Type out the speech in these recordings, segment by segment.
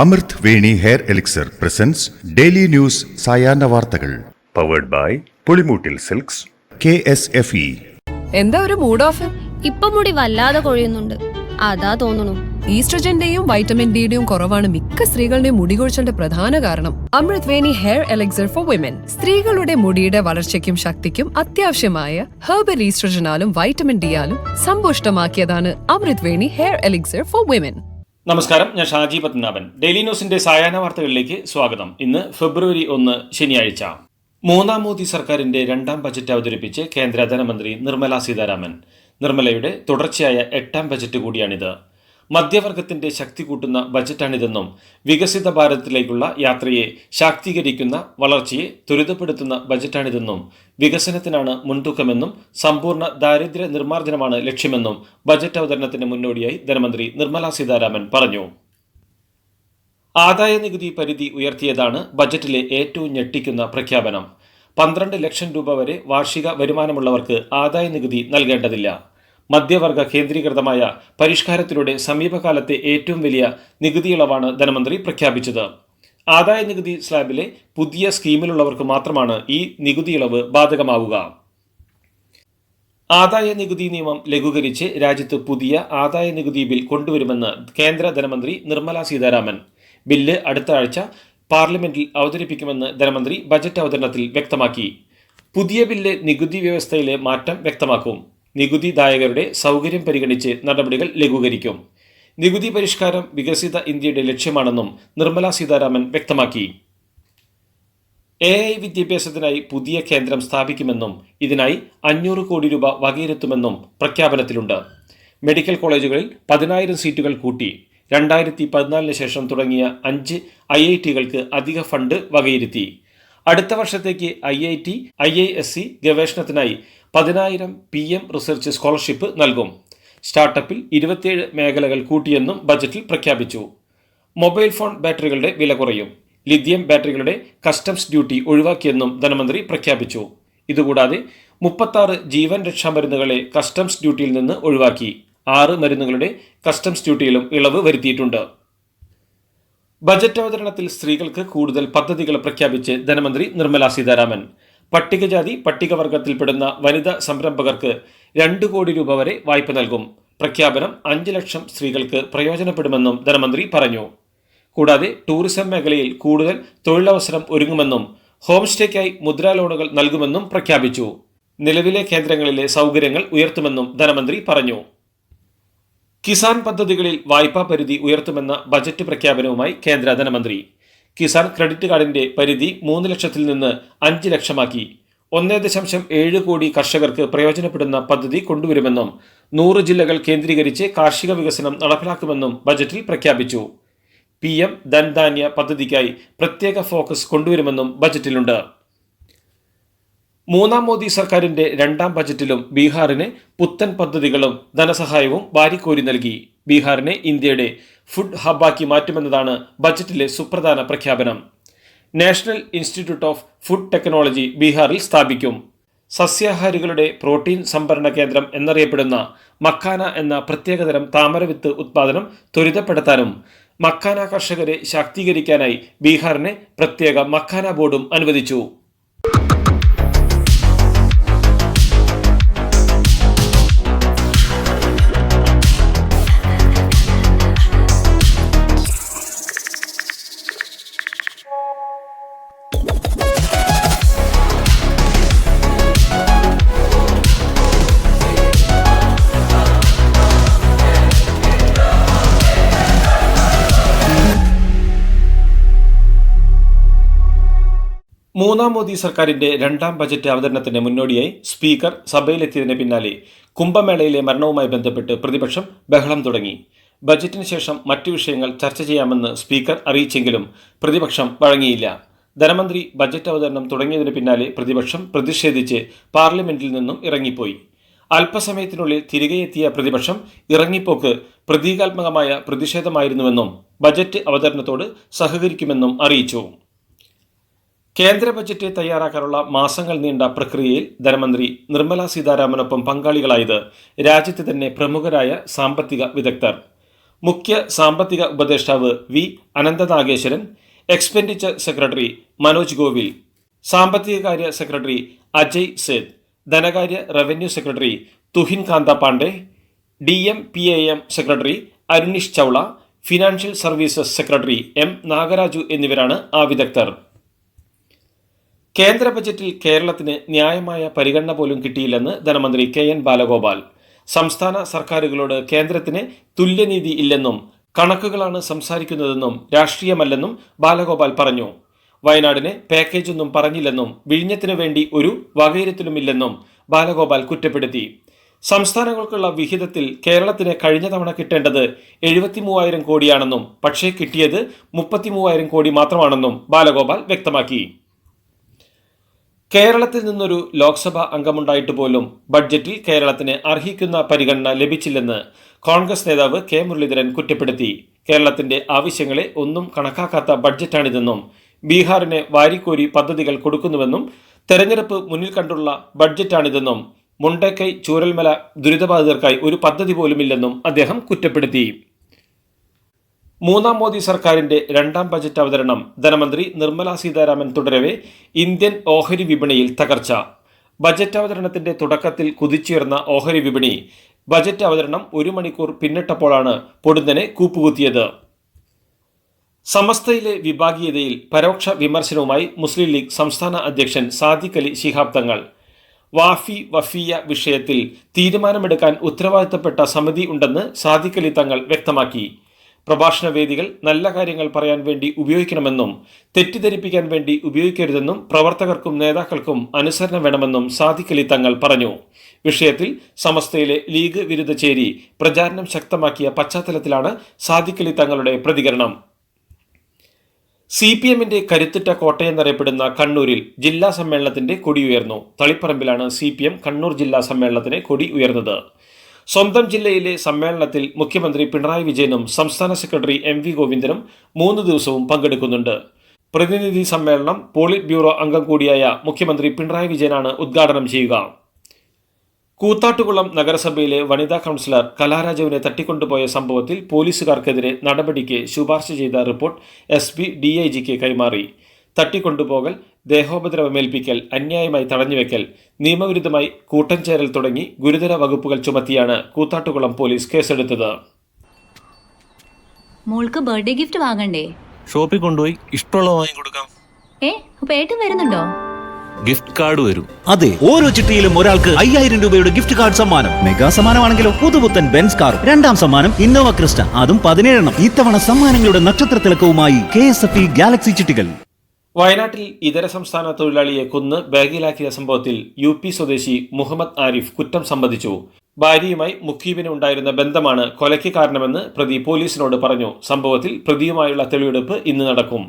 അമൃത് Veni hair elixir presents daily news സായാഹ്ന വാർത്തകൾ powered by Pulimoottil silks KSFE. എന്താ ഒരു മൂഡ് ഓഫ്? ഇപ്പൊ മുടി വല്ലാതെ കൊഴിയുന്നുണ്ട്, അതാ തോന്നുന്നു. ഈസ്ട്രജന്റെയും വൈറ്റമിൻ ഡിയുടെയും കുറവാണ് മിക്ക സ്ത്രീകളുടെയും മുടി കൊഴിച്ചിലിന്റെ പ്രധാന കാരണം. അമൃത് Veni hair elixir for women സ്ത്രീകളുടെ മുടിയുടെ വളർച്ചയ്ക്കും ശക്തിക്കും അത്യാവശ്യമായ herbal ഈസ്ട്രജനാലും vitamin ഡിയാലും സമ്പുഷ്ടമാക്കിയതാണ് Amrit Veni hair elixir for women. നമസ്കാരം, ഞാൻ ഷാജി പത്മനാഭൻ. ഡെയിലി ന്യൂസിന്റെ സായാഹ്ന വാർത്തകളിലേക്ക് സ്വാഗതം. ഇന്ന് ഫെബ്രുവരി 1 ശനിയാഴ്ച. മൂന്നാം മോദി സർക്കാരിന്റെ രണ്ടാം ബജറ്റ് അവതരിപ്പിച്ച് കേന്ദ്ര ധനമന്ത്രി നിർമ്മല സീതാരാമൻ. നിർമ്മലയുടെ തുടർച്ചയായ 8ാം ബജറ്റ് കൂടിയാണിത്. മധ്യവർഗത്തിന്റെ ശക്തി കൂട്ടുന്ന ബജറ്റാണിതെന്നും വികസിത ഭാരതത്തിലേക്കുള്ള യാത്രയെ ശാക്തീകരിക്കുന്ന, വളർച്ചയെ ത്വരിതപ്പെടുത്തുന്ന ബജറ്റാണിതെന്നും വികസനത്തിനാണ് മുൻതൂക്കമെന്നും സമ്പൂർണ്ണ ദാരിദ്ര്യ നിർമ്മാർജ്ജനമാണ് ലക്ഷ്യമെന്നും ബജറ്റ് അവതരണത്തിന് മുന്നോടിയായി ധനമന്ത്രി നിർമ്മല സീതാരാമൻ പറഞ്ഞു. ആദായ നികുതി പരിധി ഉയർത്തിയതാണ് ബജറ്റിലെ ഏറ്റവും ഞെട്ടിക്കുന്ന പ്രഖ്യാപനം. 12 ലക്ഷം രൂപ വരെ വാർഷിക വരുമാനമുള്ളവർക്ക് ആദായ നികുതി നൽകേണ്ടതില്ല. മധ്യവർഗ കേന്ദ്രീകൃതമായ പരിഷ്കാരത്തിലൂടെ സമീപകാലത്തെ ഏറ്റവും വലിയ നികുതി ഇളവാണ് ധനമന്ത്രി പ്രഖ്യാപിച്ചത്. ആദായ നികുതി സ്ലാബിലെ പുതിയ സ്കീമിലുള്ളവർക്ക് മാത്രമാണ് ഈ നികുതി ഇളവ് ബാധകമാവുക. ആദായ നികുതി നിയമം ലഘൂകരിച്ച് രാജ്യത്ത് പുതിയ ആദായ നികുതി ബിൽ കൊണ്ടുവരുമെന്ന് കേന്ദ്ര ധനമന്ത്രി നിർമ്മല സീതാരാമൻ. ബില്ല് അടുത്ത ആഴ്ച പാർലമെന്റിൽ അവതരിപ്പിക്കുമെന്ന് ധനമന്ത്രി ബജറ്റ് അവതരണത്തിൽ വ്യക്തമാക്കി. പുതിയ ബില്ല് നികുതി വ്യവസ്ഥയിലെ മാറ്റം വ്യക്തമാക്കും. നികുതിദായകരുടെ സൗകര്യം പരിഗണിച്ച് നടപടികൾ ലഘൂകരിക്കും. നികുതി പരിഷ്കാരം വികസിത ഇന്ത്യയുടെ ലക്ഷ്യമാണെന്നും നിർമ്മല സീതാരാമൻ വ്യക്തമാക്കി. AI വിദ്യാഭ്യാസത്തിനായി പുതിയ കേന്ദ്രം സ്ഥാപിക്കുമെന്നും ഇതിനായി 500 കോടി രൂപ വകയിരുത്തുമെന്നും പ്രഖ്യാപനത്തിലുണ്ട്. മെഡിക്കൽ കോളേജുകളിൽ 10,000 സീറ്റുകൾ കൂട്ടി. 2014 ശേഷം തുടങ്ങിയ 5 IITകൾക്ക് അധിക ഫണ്ട് വകയിരുത്തി. അടുത്ത വർഷത്തേക്ക് IIT, IISc ഗവേഷണത്തിനായി 10,000 PM research scholarship നൽകും. സ്റ്റാർട്ടപ്പിൽ 27 മേഖലകൾ കൂട്ടിയെന്നും ബജറ്റിൽ പ്രഖ്യാപിച്ചു. മൊബൈൽ ഫോൺ ബാറ്ററികളുടെ വില കുറയും. ലിഥിയം ബാറ്ററികളുടെ കസ്റ്റംസ് ഡ്യൂട്ടി ഒഴിവാക്കിയെന്നും ധനമന്ത്രി പ്രഖ്യാപിച്ചു. ഇതുകൂടാതെ 36 ജീവൻ രക്ഷാ മരുന്നുകളെ കസ്റ്റംസ് ഡ്യൂട്ടിയിൽ നിന്ന് ഒഴിവാക്കി. 6 മരുന്നുകളുടെ കസ്റ്റംസ് ഡ്യൂട്ടിയിലും ഇളവ് വരുത്തിയിട്ടുണ്ട്. ബജറ്റ് അവതരണത്തിൽ സ്ത്രീകൾക്ക് കൂടുതൽ പദ്ധതികൾ പ്രഖ്യാപിച്ച് ധനമന്ത്രി നിർമ്മല സീതാരാമൻ. പട്ടികജാതി പട്ടികവർഗത്തിൽപ്പെടുന്ന വനിതാ സംരംഭകർക്ക് 2 കോടി രൂപ വരെ വായ്പ നൽകും. പ്രഖ്യാപനം 5 ലക്ഷം സ്ത്രീകൾക്ക് പ്രയോജനപ്പെടുമെന്നും ധനമന്ത്രി പറഞ്ഞു. കൂടാതെ ടൂറിസം മേഖലയിൽ കൂടുതൽ തൊഴിലവസരം ഒരുങ്ങുമെന്നും ഹോം സ്റ്റേക്കായി മുദ്രാ ലോണുകൾ നൽകുമെന്നും പ്രഖ്യാപിച്ചു. നിലവിലെ കേന്ദ്രങ്ങളിലെ സൗകര്യങ്ങൾ ഉയർത്തുമെന്നും ധനമന്ത്രി പറഞ്ഞു. കിസാൻ പദ്ധതികളിൽ വായ്പാ പരിധി ഉയർത്തുമെന്ന ബജറ്റ് പ്രഖ്യാപനവുമായി കേന്ദ്ര ധനമന്ത്രി. കിസാൻ ക്രെഡിറ്റ് കാർഡിന്റെ പരിധി 3 ലക്ഷത്തിൽ നിന്ന് 5 ലക്ഷമാക്കി. 1.7 കോടി കർഷകർക്ക് പ്രയോജനപ്പെടുന്ന പദ്ധതി കൊണ്ടുവരുമെന്നും 100 ജില്ലകൾ കേന്ദ്രീകരിച്ച് കാർഷിക വികസനം നടപ്പിലാക്കുമെന്നും ബജറ്റിൽ പ്രഖ്യാപിച്ചു. PM ധൻധാന്യ പദ്ധതിക്കായി പ്രത്യേക ഫോക്കസ് കൊണ്ടുവരുമെന്നും ബജറ്റിലുണ്ട്. മൂന്നാം മോദി സർക്കാരിന്റെ രണ്ടാം ബജറ്റിലും ബീഹാറിന് പുത്തൻ പദ്ധതികളും ധനസഹായവും വാരിക്കോരി നൽകി. ബീഹാറിനെ ഇന്ത്യയുടെ ഫുഡ് ഹബ്ബാക്കി മാറ്റുമെന്നതാണ് ബജറ്റിലെ സുപ്രധാന പ്രഖ്യാപനം. National institute of food technology ബീഹാറിൽ സ്ഥാപിക്കും. സസ്യാഹാരികളുടെ പ്രോട്ടീൻ സംഭരണ കേന്ദ്രം എന്നറിയപ്പെടുന്ന മക്കാന എന്ന പ്രത്യേകതരം താമരവിത്ത് ഉത്പാദനം ത്വരിതപ്പെടുത്താനും മക്കാന കർഷകരെ ശാക്തീകരിക്കാനായി ബീഹാറിനെ പ്രത്യേക മക്കാന ബോർഡും അനുവദിച്ചു. മൂന്നാം മോദി സർക്കാരിന്റെ രണ്ടാം ബജറ്റ് അവതരണത്തിന് മുന്നോടിയായി സ്പീക്കർ സഭയിലെത്തിയതിന് പിന്നാലെ കുംഭമേളയിലെ മരണവുമായി ബന്ധപ്പെട്ട് പ്രതിപക്ഷം ബഹളം തുടങ്ങി. ബജറ്റിന് ശേഷം മറ്റു വിഷയങ്ങൾ ചർച്ച ചെയ്യാമെന്ന് സ്പീക്കർ അറിയിച്ചെങ്കിലും പ്രതിപക്ഷം വഴങ്ങിയില്ല. ധനമന്ത്രി ബജറ്റ് അവതരണം തുടങ്ങിയതിന് പിന്നാലെ പ്രതിപക്ഷം പ്രതിഷേധിച്ച് പാർലമെന്റിൽ നിന്നും ഇറങ്ങിപ്പോയി. അല്പസമയത്തിനുള്ളിൽ തിരികെ എത്തിയ പ്രതിപക്ഷം ഇറങ്ങിപ്പോക്ക് പ്രതീകാത്മകമായ പ്രതിഷേധമായിരുന്നുവെന്നും ബജറ്റ് അവതരണത്തോട് സഹകരിക്കുമെന്നും അറിയിച്ചു. കേന്ദ്ര ബജറ്റ് തയ്യാറാക്കാനുള്ള മാസങ്ങൾ നീണ്ട പ്രക്രിയയിൽ ധനമന്ത്രി നിർമ്മല സീതാരാമനൊപ്പം പങ്കാളികളായത് രാജ്യത്തെ തന്നെ പ്രമുഖരായ സാമ്പത്തിക വിദഗ്ധർ. മുഖ്യ സാമ്പത്തിക ഉപദേഷ്ടാവ് V Ananthanageswaran, expenditure secretary Manoj Govil, സാമ്പത്തികകാര്യ സെക്രട്ടറി അജയ് സേത്, ധനകാര്യ revenue secretary Tuhin Kanta Pandey, DMPAM secretary Arunish Chawla, financial services secretary M Nagaraju എന്നിവരാണ് ആ വിദഗ്ധർ. കേന്ദ്ര ബജറ്റിൽ കേരളത്തിന് ന്യായമായ പരിഗണന പോലും കിട്ടിയില്ലെന്ന് ധനമന്ത്രി KN ബാലഗോപാൽ. സംസ്ഥാന സർക്കാരുകളോട് കേന്ദ്രത്തിന് തുല്യനീതി ഇല്ലെന്നും കണക്കുകളാണ് സംസാരിക്കുന്നതെന്നും രാഷ്ട്രീയമല്ലെന്നും ബാലഗോപാൽ പറഞ്ഞു. വയനാടിന് പാക്കേജൊന്നും പറഞ്ഞില്ലെന്നും വിഴിഞ്ഞത്തിനു വേണ്ടി ഒരു വകയിരുത്തലുമില്ലെന്നും ബാലഗോപാൽ കുറ്റപ്പെടുത്തി. സംസ്ഥാനങ്ങൾക്കുള്ള വിഹിതത്തിൽ കേരളത്തിന് കഴിഞ്ഞ തവണ കിട്ടേണ്ടത് 73,000 കോടിയാണെന്നും പക്ഷേ കിട്ടിയത് 33,000 കോടി മാത്രമാണെന്നും ബാലഗോപാൽ വ്യക്തമാക്കി. കേരളത്തിൽ നിന്നൊരു ലോക്സഭാ അംഗമുണ്ടായിട്ട് പോലും ബഡ്ജറ്റിൽ കേരളത്തിന് അർഹിക്കുന്ന പരിഗണന ലഭിച്ചില്ലെന്ന് കോൺഗ്രസ് നേതാവ് K മുരളീധരൻ കുറ്റപ്പെടുത്തി. കേരളത്തിന്റെ ആവശ്യങ്ങളെ ഒന്നും കണക്കാക്കാത്ത ബഡ്ജറ്റാണിതെന്നും ബീഹാറിന് വാരിക്കോരി പദ്ധതികൾ കൊടുക്കുന്നുവെന്നും തെരഞ്ഞെടുപ്പ് മുന്നിൽ കണ്ടുള്ള ബഡ്ജറ്റാണിതെന്നും മുണ്ടക്കൈ ചൂരൽമല ദുരിതബാധിതർക്കായി ഒരു പദ്ധതി പോലുമില്ലെന്നും അദ്ദേഹം കുറ്റപ്പെടുത്തി. മൂന്നാം മോദി സർക്കാരിന്റെ രണ്ടാം ബജറ്റ് അവതരണം ധനമന്ത്രി നിർമ്മല സീതാരാമൻ തുടരവെ ഇന്ത്യൻ ഓഹരി വിപണിയിൽ തകർച്ച. ബജറ്റ് അവതരണത്തിന്റെ തുടക്കത്തിൽ കുതിച്ചുയർന്ന ഓഹരി വിപണി ബജറ്റ് അവതരണം 1 മണിക്കൂർ പിന്നിട്ടപ്പോഴാണ് പൊടുന്നനെ കൂപ്പുകുത്തിയത്. സമസ്തയിലെ വിഭാഗീയതയിൽ പരോക്ഷ വിമർശനവുമായി മുസ്ലിം ലീഗ് സംസ്ഥാന അധ്യക്ഷൻ സാദിഖ് അലി ശിഹാബ് തങ്ങൾ. വഫിയ വിഷയത്തിൽ തീരുമാനമെടുക്കാൻ ഉത്തരവാദിത്തപ്പെട്ട സമിതി ഉണ്ടെന്ന് സാദിഖ് അലി തങ്ങൾ വ്യക്തമാക്കി. പ്രഭാഷണ വേദികൾ നല്ല കാര്യങ്ങൾ പറയാൻ വേണ്ടി ഉപയോഗിക്കണമെന്നും തെറ്റിദ്ധരിപ്പിക്കാൻ വേണ്ടി ഉപയോഗിക്കരുതെന്നും പ്രവർത്തകർക്കും നേതാക്കൾക്കും അനുസരണ വേണമെന്നും സാദിഖ് അലി തങ്ങൾ പറഞ്ഞു. വിഷയത്തിൽ സമസ്തയിലെ ലീഗ് വിരുദ്ധ ചേരി പ്രചാരണം ശക്തമാക്കിയ പശ്ചാത്തലത്തിലാണ് സാദിഖ് അലി തങ്ങളുടെ പ്രതികരണം. CPMന്റെ കരുത്തുറ്റ കോട്ടയെന്നറിയപ്പെടുന്ന കണ്ണൂരിൽ ജില്ലാ സമ്മേളനത്തിന്റെ കൊടിയുയർന്നു. തളിപ്പറമ്പിലാണ് CPM കണ്ണൂർ ജില്ലാ സമ്മേളനത്തിന് കൊടി ഉയർന്നത്. സ്വന്തം ജില്ലയിലെ സമ്മേളനത്തിൽ മുഖ്യമന്ത്രി പിണറായി വിജയനും സംസ്ഥാന സെക്രട്ടറി MV ഗോവിന്ദനും 3 ദിവസവും പങ്കെടുക്കുന്നുണ്ട്. പ്രതിനിധി സമ്മേളനം പോളിറ്റ് ബ്യൂറോ അംഗം കൂടിയായ മുഖ്യമന്ത്രി പിണറായി വിജയനാണ് ഉദ്ഘാടനം ചെയ്യുക. കൂത്താട്ടുകുളം നഗരസഭയിലെ വനിതാ കൗൺസിലർ കലാരാജുവിനെ തട്ടിക്കൊണ്ടുപോയ സംഭവത്തിൽ പോലീസുകാർക്കെതിരെ നടപടിക്ക് ശുപാർശ ചെയ്ത റിപ്പോർട്ട് SP DIGക്ക് കൈമാറി. തട്ടിക്കൊണ്ടുപോകൽ, ദേഹോപദ്രവമേൽപ്പിക്കൽ, അന്യായമായി തടഞ്ഞുവെക്കൽ, നിയമവിരുദ്ധമായി കൂട്ടം ചേരൽ തുടങ്ങി ഗുരുതര വകുപ്പുകൾ ചുമത്തിയാണ് കൂത്താട്ടുകുളം പോലീസ് കേസെടുത്തത്. മോൾക്ക് ബർത്ത്ഡേ ഗിഫ്റ്റ് വാങ്ങണ്ടേ? ഷോപ്പിൽ കൊണ്ടുപോയി ഇഷ്ടമുള്ളത് വാങ്ങി കൊടുക്കാം. അപ്പൊ ഏട്ടൻ വരുന്നുണ്ടോ? ഗിഫ്റ്റ് കാർഡ് വരും. അതെ, ഓരോ ചിട്ടിയിലും ഒരാൾക്ക് 5000 രൂപയുടെ ഗിഫ്റ്റ് കാർഡ് സമ്മാനം. മെഗാ സമ്മാനമാണെങ്കിലോ പുതുപുത്തൻ ബെൻസ് കാർ. രണ്ടാം സമ്മാനം ഇന്നോവ ക്രിസ്റ്റ, അതും 17 ഇത്തവണ സമ്മാനങ്ങളുടെ നക്ഷത്രത്തിലക്കവുമായി KSFE ഗാലക്സി ചിട്ടികൾ. വയനാട്ടിൽ ഇതര സംസ്ഥാന തൊഴിലാളിയെ കൊന്ന് ബാഗിലാക്കിയ സംഭവത്തിൽ UP സ്വദേശി മുഹമ്മദ് ആരിഫ് കുറ്റം സമ്മതിച്ചു. ഭാര്യയുമായി മുഖീബിന് ഉണ്ടായിരുന്ന ബന്ധമാണ് കൊലയ്ക്ക് കാരണമെന്ന് പ്രതി പോലീസിനോട് പറഞ്ഞു. സംഭവത്തിൽ പ്രതിയുമായുള്ള തെളിവെടുപ്പ് ഇന്ന് നടക്കും.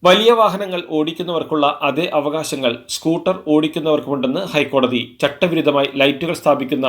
വലിയ വാഹനങ്ങൾ ഓടിക്കുന്നവർക്കുള്ള അതേ അവകാശങ്ങൾ സ്കൂട്ടർ ഓടിക്കുന്നവർക്കുമുണ്ടെന്ന് ഹൈക്കോടതി. ചട്ടവിരുദ്ധമായി ലൈറ്റുകൾ സ്ഥാപിക്കുന്ന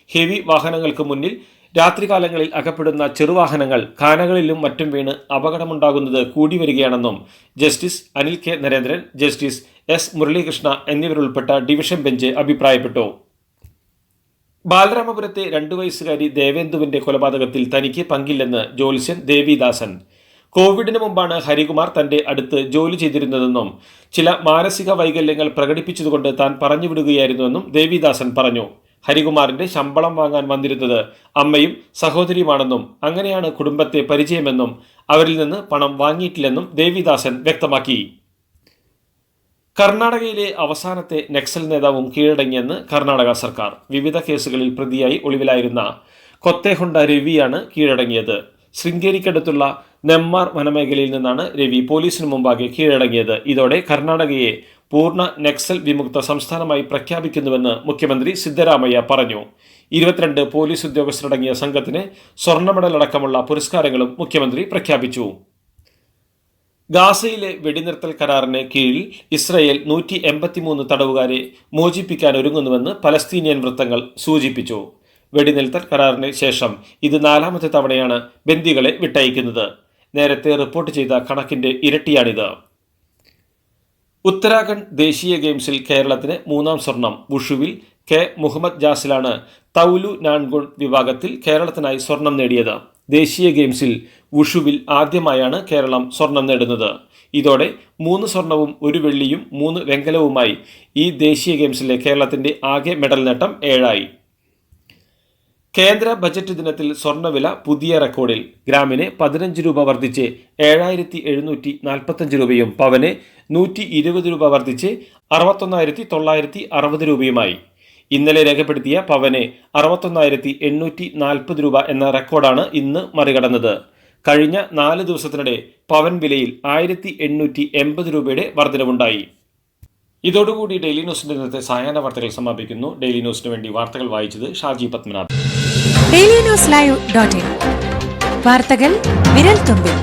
ഹെവി വാഹനങ്ങൾക്ക് മുന്നിൽ രാത്രികാലങ്ങളിൽ അകപ്പെടുന്ന ചെറുവാഹനങ്ങൾ കാനകളിലും മറ്റും വീണ് അപകടമുണ്ടാകുന്നത് കൂടി വരികയാണെന്നും justice Anil K Narendran, justice S Muralikrishna എന്നിവരുൾപ്പെട്ട ഡിവിഷൻ ബെഞ്ച് അഭിപ്രായപ്പെട്ടു. ബാലരാമപുരത്തെ 2 വയസ്സുകാരി ദേവേന്ദുവിന്റെ കൊലപാതകത്തിൽ തനിക്ക് പങ്കില്ലെന്ന് ജ്യോത്സ്യൻ ദേവിദാസൻ. കോവിഡിന് മുമ്പാണ് ഹരികുമാർ തന്റെ അടുത്ത് ജോലി ചെയ്തിരുന്നതെന്നും ചില മാനസിക വൈകല്യങ്ങൾ പ്രകടിപ്പിച്ചതുകൊണ്ട് താൻ പറഞ്ഞുവിടുകയായിരുന്നുവെന്നും ദേവിദാസൻ പറഞ്ഞു. ഹരികുമാറിന്റെ ശമ്പളം വാങ്ങാൻ വന്നിരുന്നത് അമ്മയും സഹോദരിയുമാണെന്നും അങ്ങനെയാണ് കുടുംബത്തെ പരിചയമെന്നും അവരിൽ നിന്ന് പണം വാങ്ങിയിട്ടില്ലെന്നും ദേവിദാസൻ വ്യക്തമാക്കി. കർണാടകയിലെ അവസാനത്തെ നക്സൽ നേതാവും കീഴടങ്ങിയെന്ന് കർണാടക സർക്കാർ. വിവിധ കേസുകളിൽ പ്രതിയായി ഒളിവിലായിരുന്ന കൊത്തേഹൊണ്ട രവിയാണ് കീഴടങ്ങിയത്. ശൃംഗേരിക്കടുത്തുള്ള നെമ്മാർ വനമേഖലയിൽ നിന്നാണ് രവി പോലീസിന് മുമ്പാകെ കീഴടങ്ങിയത്. ഇതോടെ കർണാടകയെ പൂർണ്ണ നക്സൽ വിമുക്ത സംസ്ഥാനമായി പ്രഖ്യാപിക്കുന്നുവെന്ന് മുഖ്യമന്ത്രി സിദ്ധരാമയ്യ പറഞ്ഞു. 22 പോലീസ് ഉദ്യോഗസ്ഥരടങ്ങിയ സംഘത്തിന് സ്വർണ്ണ മെഡൽ അടക്കമുള്ള പുരസ്കാരങ്ങളും മുഖ്യമന്ത്രി പ്രഖ്യാപിച്ചു. ഗാസയിലെ വെടിനിർത്തൽ കരാറിന് കീഴിൽ ഇസ്രയേൽ 183 തടവുകാരെ മോചിപ്പിക്കാനൊരുങ്ങുന്നുവെന്ന് പലസ്തീനിയൻ വൃത്തങ്ങൾ സൂചിപ്പിച്ചു. വെടിനിർത്തൽ കരാറിന് ശേഷം ഇത് 4ാമത്തെ തവണയാണ് ബന്ദികളെ വിട്ടയക്കുന്നത്. നേരത്തെ റിപ്പോർട്ട് ചെയ്ത കണക്കിന്റെ ഇരട്ടിയാണിത്. ഉത്തരാഖണ്ഡ് ദേശീയ ഗെയിംസിൽ കേരളത്തിന് 3ാം സ്വർണം. വുഷുവിൽ K മുഹമ്മദ് ജാസിലാണ് തൗലു നാൻഗുൺ വിഭാഗത്തിൽ കേരളത്തിനായി സ്വർണം നേടിയത്. ദേശീയ ഗെയിംസിൽ വുഷുവിൽ ആദ്യമായാണ് കേരളം സ്വർണം നേടുന്നത്. ഇതോടെ 3 സ്വർണവും 1 വെള്ളിയും 3 വെങ്കലവുമായി ഈ ദേശീയ ഗെയിംസിലെ കേരളത്തിന്റെ ആകെ മെഡൽ നേട്ടം 7ആയി. കേന്ദ്ര ബജറ്റ് ദിനത്തിൽ സ്വർണ്ണവില പുതിയ റെക്കോർഡിൽ. ഗ്രാമിന് 15 രൂപ വർദ്ധിച്ച് 7745 രൂപയും പവന് 120 രൂപ വർദ്ധിച്ച് 61,960 രൂപയുമായി. ഇന്നലെ രേഖപ്പെടുത്തിയ പവന് 61,840 രൂപ എന്ന റെക്കോർഡാണ് ഇന്ന് മറികടന്നത്. കഴിഞ്ഞ 4 ദിവസത്തിനിടെ പവൻ വിലയിൽ 1,880 രൂപയുടെ വർധനവുണ്ടായി. ഇതോടുകൂടി ഡെയിലി ന്യൂസിന്റെ ഇന്നത്തെ സായാഹ്ന വാർത്തകൾ സമാപിക്കുന്നു. ഡെയിലി ന്യൂസിന് വേണ്ടി വാർത്തകൾ വായിച്ചത് ഷാജി പത്മനാഭൻ. DailyNewsLive.in വാർത്തകൾ വിരൽ തുമ്പിൽ.